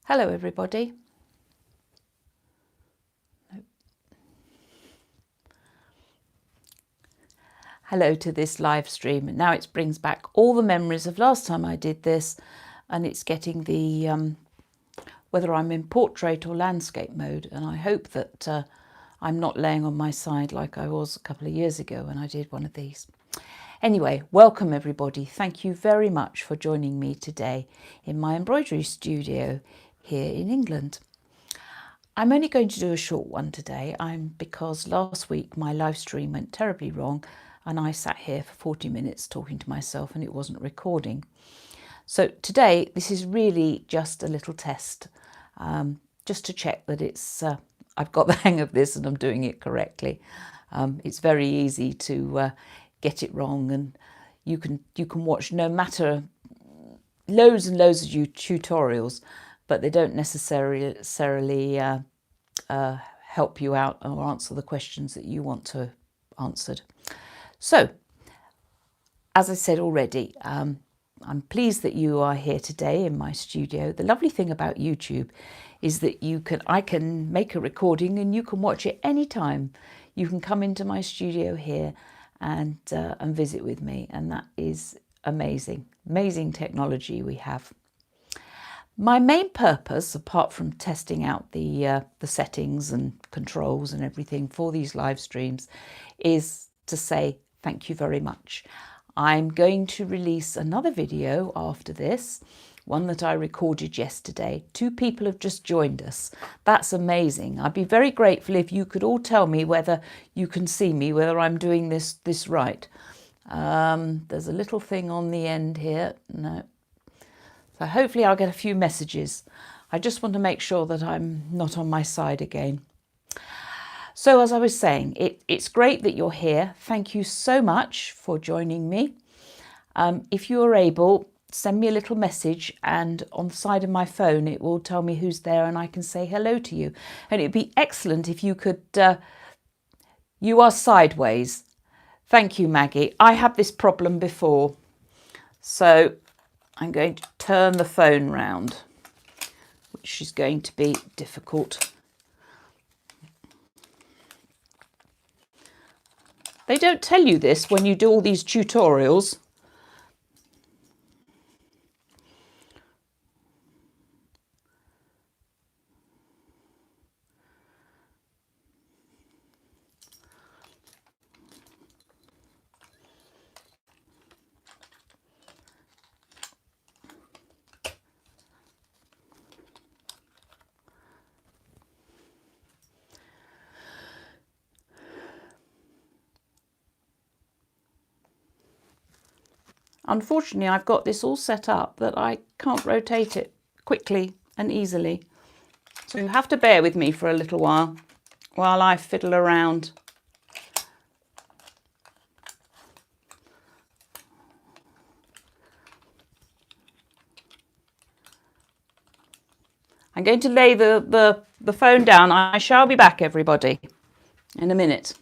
Hello everybody. Hello to this live stream. Now it brings back all the memories of last time I did this, and it's getting the whether I'm in portrait or landscape mode, and I hope that I'm not laying on my side like I was a couple of years ago when I did one of these. Anyway, welcome everybody. Thank you very much for joining me today in my embroidery studio here in England. I'm only going to do a short one today because last week my live stream went terribly wrong and I sat here for 40 minutes talking to myself and it wasn't recording. So today this is really just a little test, just to check that it's I've got the hang of this and I'm doing it correctly. It's very easy to get it wrong, and you can watch no matter loads and loads of tutorials, but they don't necessarily help you out or answer the questions that you want to answered. So, as I said already, I'm pleased that you are here today in my studio. The lovely thing about YouTube is that I can make a recording and you can watch it anytime. You can come into my studio here and visit with me, and that is amazing technology we have. My main purpose, apart from testing out the settings and controls and everything for these live streams, is to say thank you very much. I'm going to release another video after this, one that I recorded yesterday. 2 people have just joined us. That's amazing. I'd be very grateful if you could all tell me whether you can see me, whether I'm doing this right. There's a little thing on the end here. No. So hopefully I'll get a few messages. I just want to make sure that I'm not on my side again. So as I was saying, it's great that you're here. Thank you so much for joining me. If you are able, send me a little message, and on the side of my phone it will tell me who's there and I can say hello to you. And it'd be excellent if you could, you are sideways. Thank you, Maggie. I had this problem before. So I'm going to turn the phone round, which is going to be difficult. They don't tell you this when you do all these tutorials. Unfortunately, I've got this all set up that I can't rotate it quickly and easily. So you have to bear with me for a little while I fiddle around. I'm going to lay the phone down. I shall be back, everybody, in a minute.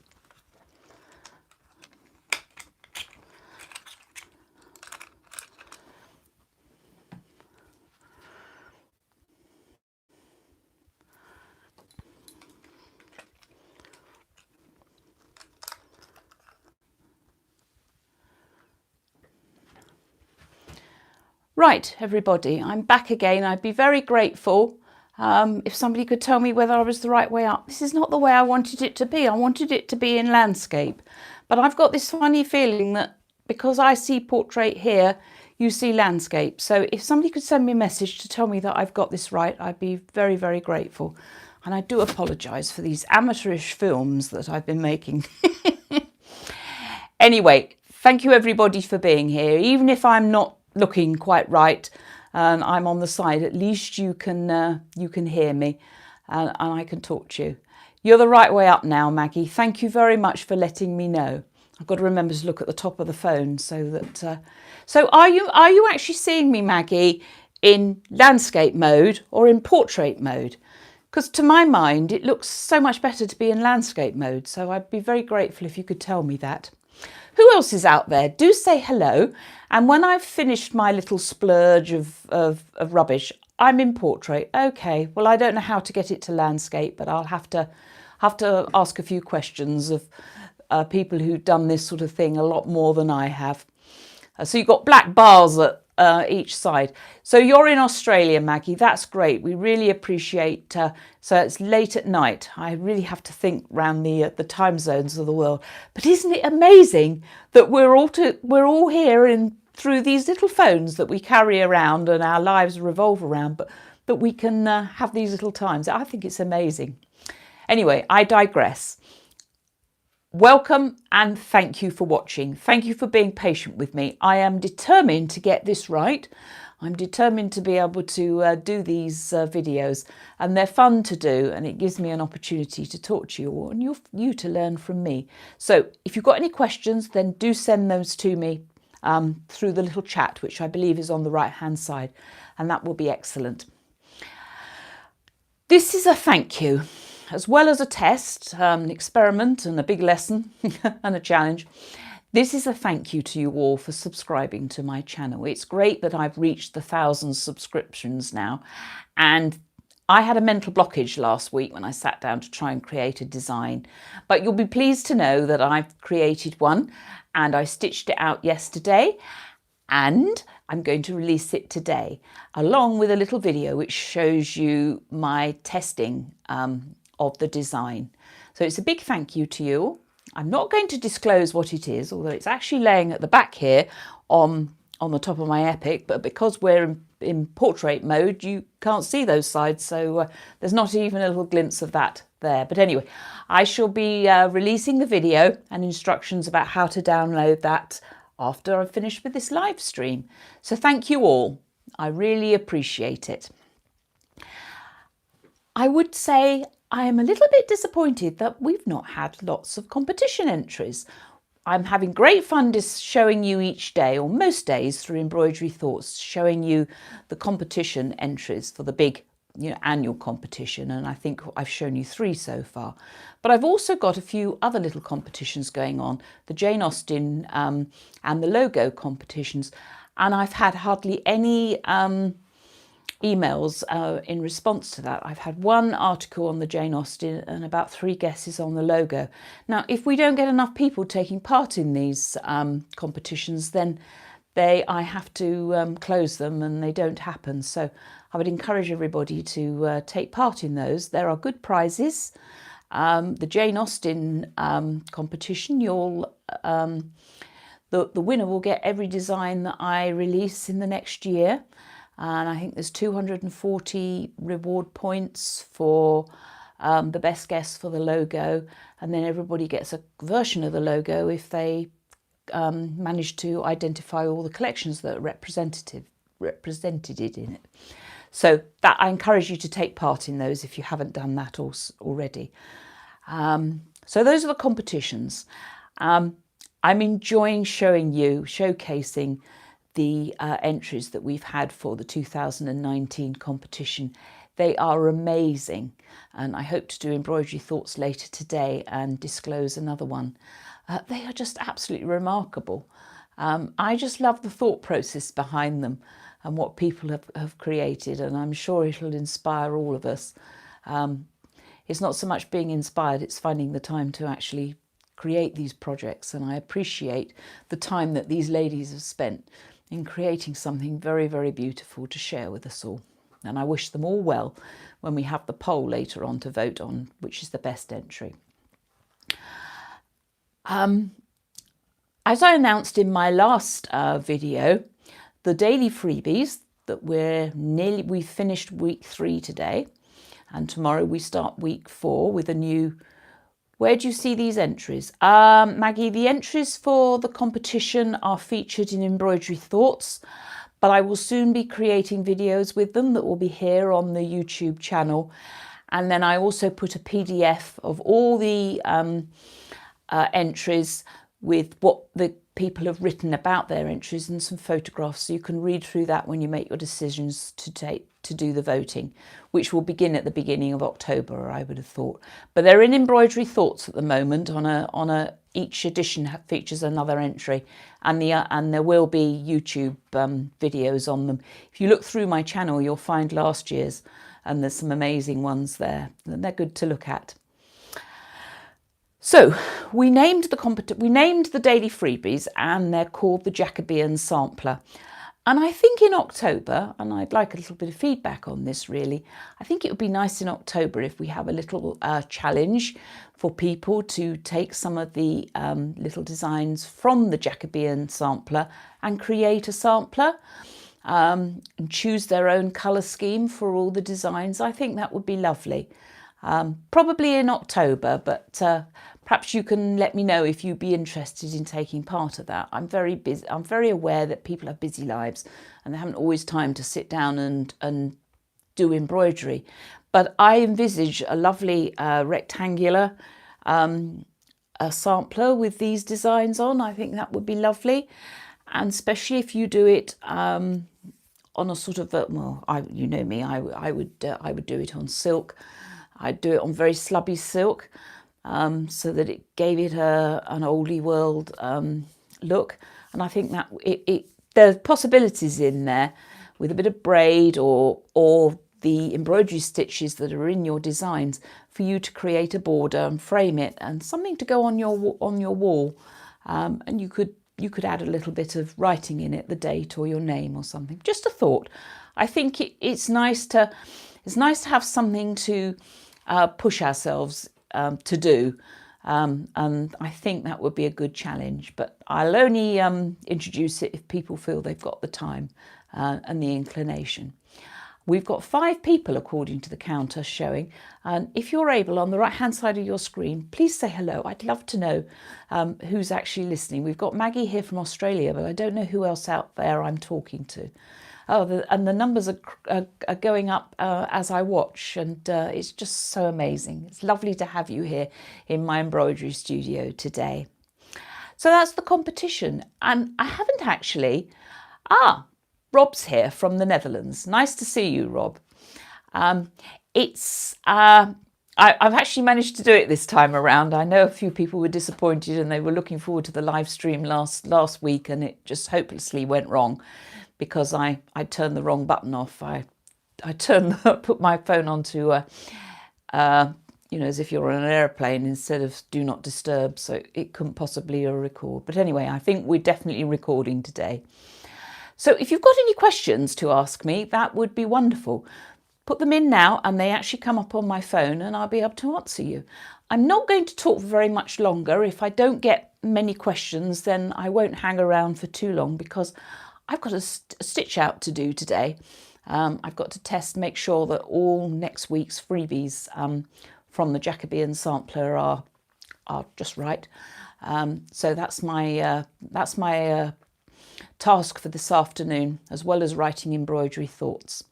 Right, everybody, I'm back again. I'd be very grateful if somebody could tell me whether I was the right way up. This is not the way I wanted it to be. I wanted it to be in landscape. But I've got this funny feeling that because I see portrait here, you see landscape. So if somebody could send me a message to tell me that I've got this right, I'd be very, very grateful. And I do apologise for these amateurish films that I've been making. Anyway, thank you everybody for being here. Even if I'm not looking quite right and I'm on the side, at least you can hear me and I can talk to you. You're the right way up now, Maggie. Thank you very much for letting me know. I've got to remember to look at the top of the phone so that so are you actually seeing me, Maggie, in landscape mode or in portrait mode? Because to my mind it looks so much better to be in landscape mode, so I'd be very grateful if you could tell me that. Who else is out there? Do say hello. And when I've finished my little splurge of rubbish, I'm in portrait. Okay, well, I don't know how to get it to landscape, but I'll have to ask a few questions of people who've done this sort of thing a lot more than I have. So you've got black bars at each side. So you're in Australia, Maggie. That's great. We really appreciate. So it's late at night. I really have to think around the time zones of the world. But isn't it amazing that we're all here and through these little phones that we carry around and our lives revolve around, but that we can have these little times. I think it's amazing. Anyway, I digress. Welcome and thank you for watching. Thank you for being patient with me. I am determined to get this right. I'm determined to be able to do these videos, and they're fun to do, and it gives me an opportunity to talk to you all and you to learn from me. So if you've got any questions, then do send those to me through the little chat, which I believe is on the right hand side, and that will be excellent. This is a thank you, as well as a test, an experiment and a big lesson and a challenge. This is a thank you to you all for subscribing to my channel. It's great that I've reached the 1,000 subscriptions now, and I had a mental blockage last week when I sat down to try and create a design, but you'll be pleased to know that I've created one and I stitched it out yesterday, and I'm going to release it today, along with a little video which shows you my testing of the design. So it's a big thank you to you. I'm not going to disclose what it is, although it's actually laying at the back here on the top of my Epic, but because we're in portrait mode, you can't see those sides, so there's not even a little glimpse of that there. But anyway, I shall be releasing the video and instructions about how to download that after I've finished with this live stream. So thank you all. I really appreciate it. I would say I am a little bit disappointed that we've not had lots of competition entries. I'm having great fun just showing you each day, or most days, through Embroidery Thoughts, showing you the competition entries for the big annual competition, and I think I've shown you 3 so far. But I've also got a few other little competitions going on, the Jane Austen and the logo competitions, and I've had hardly any emails in response to that. I've had 1 article on the Jane Austen and about 3 guesses on the logo. Now, if we don't get enough people taking part in these competitions, then I have to close them and they don't happen. So I would encourage everybody to take part in those. There are good prizes. The Jane Austen competition, the winner will get every design that I release in the next year. And I think there's 240 reward points for the best guess for the logo. And then everybody gets a version of the logo if they manage to identify all the collections that represented it in it. So that I encourage you to take part in those if you haven't done that already. So those are the competitions. I'm enjoying showcasing the entries that we've had for the 2019 competition. They are amazing, and I hope to do Embroidery Thoughts later today and disclose another one. They are just absolutely remarkable. I just love the thought process behind them and what people have created, and I'm sure it'll inspire all of us. It's not so much being inspired, it's finding the time to actually create these projects, and I appreciate the time that these ladies have spent in creating something very, very beautiful to share with us all. And I wish them all well when we have the poll later on to vote on which is the best entry. As I announced in my last video, the daily freebies that we've finished week 3 today, and tomorrow we start week 4 with a new. Where do you see these entries? Maggie, the entries for the competition are featured in Embroidery Thoughts, but I will soon be creating videos with them that will be here on the YouTube channel. And then I also put a PDF of all the entries with what the people have written about their entries and some photographs, so you can read through that when you make your decisions to do the voting, which will begin at the beginning of October, I would have thought. But they're in Embroidery Thoughts at the moment. Each edition features another entry, and there will be YouTube videos on them. If you look through my channel, you'll find last year's, and there's some amazing ones there, and they're good to look at. So we named the daily freebies, and they're called the Jacobean Sampler. And I think in October, and I'd like a little bit of feedback on this really, I think it would be nice in October if we have a little challenge for people to take some of the little designs from the Jacobean Sampler and create a sampler and choose their own colour scheme for all the designs. I think that would be lovely. Probably in October, but perhaps you can let me know if you'd be interested in taking part of that. I'm very busy. I'm very aware that people have busy lives and they haven't always time to sit down and do embroidery. But I envisage a lovely rectangular a sampler with these designs on. I think that would be lovely, and especially if you do it on a sort of you know me, I would do it on silk. I'd do it on very slubby silk, so that it gave it an oldie world look. And I think that there's possibilities in there with a bit of braid or the embroidery stitches that are in your designs for you to create a border and frame it and something to go on your wall. And you could add a little bit of writing in it, the date or your name or something. Just a thought. I think it's nice to have something to push ourselves to do, and I think that would be a good challenge. But I'll only introduce it if people feel they've got the time and the inclination. We've got 5 people according to the counter showing, and if you're able, on the right hand side of your screen, please say hello. I'd love to know who's actually listening. We've got Maggie here from Australia, but I don't know who else out there I'm talking to. And the numbers are going up as I watch, and it's just so amazing. It's lovely to have you here in my embroidery studio today. So that's the competition, and I haven't actually... Rob's here from the Netherlands. Nice to see you, Rob. I've actually managed to do it this time around. I know a few people were disappointed and they were looking forward to the live stream last week, and it just hopelessly went wrong because I turned the wrong button off. I put my phone onto as if you're on an airplane instead of do not disturb, so it couldn't possibly record. But anyway, I think we're definitely recording today. So if you've got any questions to ask me, that would be wonderful. Put them in now and they actually come up on my phone and I'll be able to answer you. I'm not going to talk very much longer. If I don't get many questions, then I won't hang around for too long because I've got a stitch out to do today. I've got to make sure that all next week's freebies from the Jacobean Sampler are just right. So that's my task for this afternoon, as well as writing embroidery thoughts.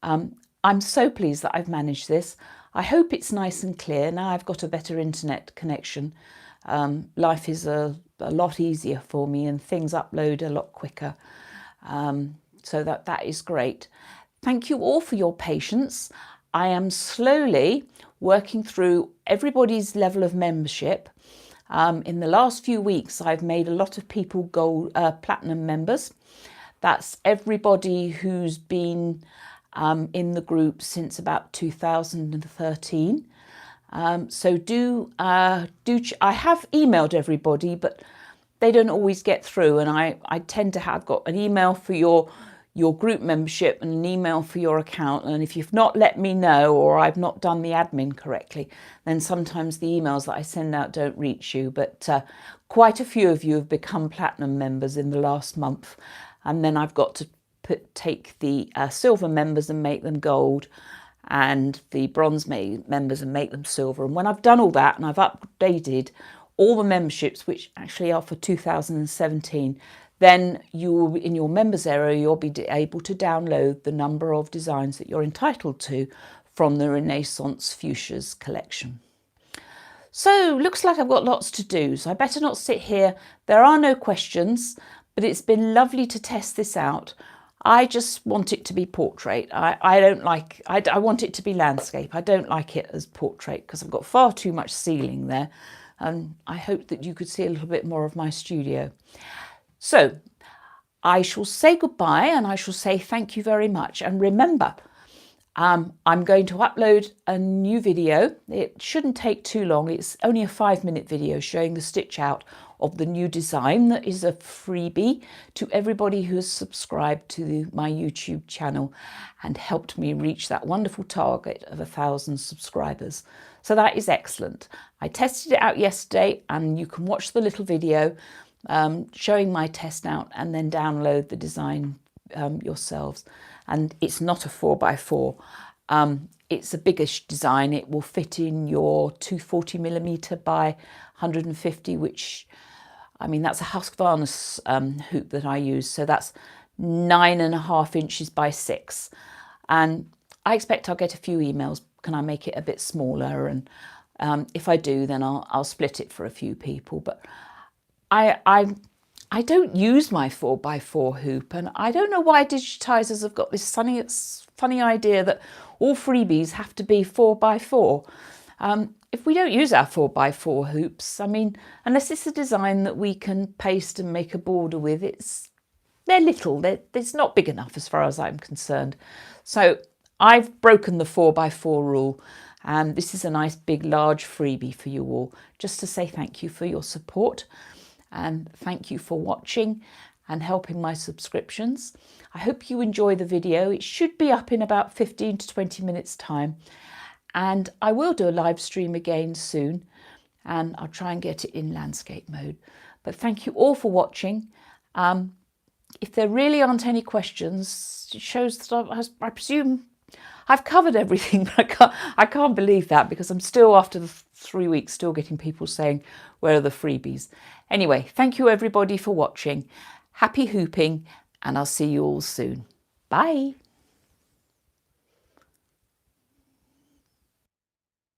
I'm so pleased that I've managed this. I hope it's nice and clear. Now I've got a better internet connection. Life is a lot easier for me and things upload a lot quicker. So that is great. Thank you all for your patience. I am slowly working through everybody's level of membership. In the last few weeks, I've made a lot of people platinum members. That's everybody who's been in the group since about 2013. So I have emailed everybody, but they don't always get through. And I tend to have got an email for your group membership and an email for your account. And if you've not let me know, or I've not done the admin correctly, then sometimes the emails that I send out don't reach you. But quite a few of you have become platinum members in the last month. And then I've got to take the silver members and make them gold, and the bronze members and make them silver. And when I've done all that and I've updated all the memberships, which actually are for 2017, then you will, in your members area, you'll be able to download the number of designs that you're entitled to from the Renaissance Fuchsias collection. So looks like I've got lots to do, so I better not sit here. There are no questions, but it's been lovely to test this out. I just want it to be portrait. I don't like, I want it to be landscape. I don't like it as portrait because I've got far too much ceiling there. And I hope that you could see a little bit more of my studio. So I shall say goodbye and I shall say thank you very much. And remember, I'm going to upload a new video. It shouldn't take too long. It's only a 5-minute video showing the stitch out of the new design that is a freebie to everybody who has subscribed to my YouTube channel and helped me reach that wonderful target of 1,000 subscribers. So that is excellent. I tested it out yesterday and you can watch the little video showing my test out and then download the design yourselves. And it's not a 4x4. It's a biggish design. It will fit in your 240mm by 150, which, I mean, that's a Husqvarna hoop that I use. So that's 9.5 inches by 6. And I expect I'll get a few emails. Can I make it a bit smaller? And if I do, then I'll split it for a few people. But I don't use my 4x4 hoop, and I don't know why digitizers have got this funny idea that all freebies have to be 4x4. If we don't use our 4x4 hoops, I mean, unless it's a design that we can paste and make a border with, they're little, it's not big enough as far as I'm concerned. So I've broken the 4x4 rule, and this is a nice big large freebie for you all, just to say thank you for your support. And thank you for watching and helping my subscriptions. I hope you enjoy the video. It should be up in about 15 to 20 minutes time. And I will do a live stream again soon. And I'll try and get it in landscape mode. But thank you all for watching. If there really aren't any questions, it shows that I presume I've covered everything, but I can't believe that because I'm still, after the 3 weeks, still getting people saying, where are the freebies? Anyway, thank you everybody for watching. Happy hooping, and I'll see you all soon. Bye.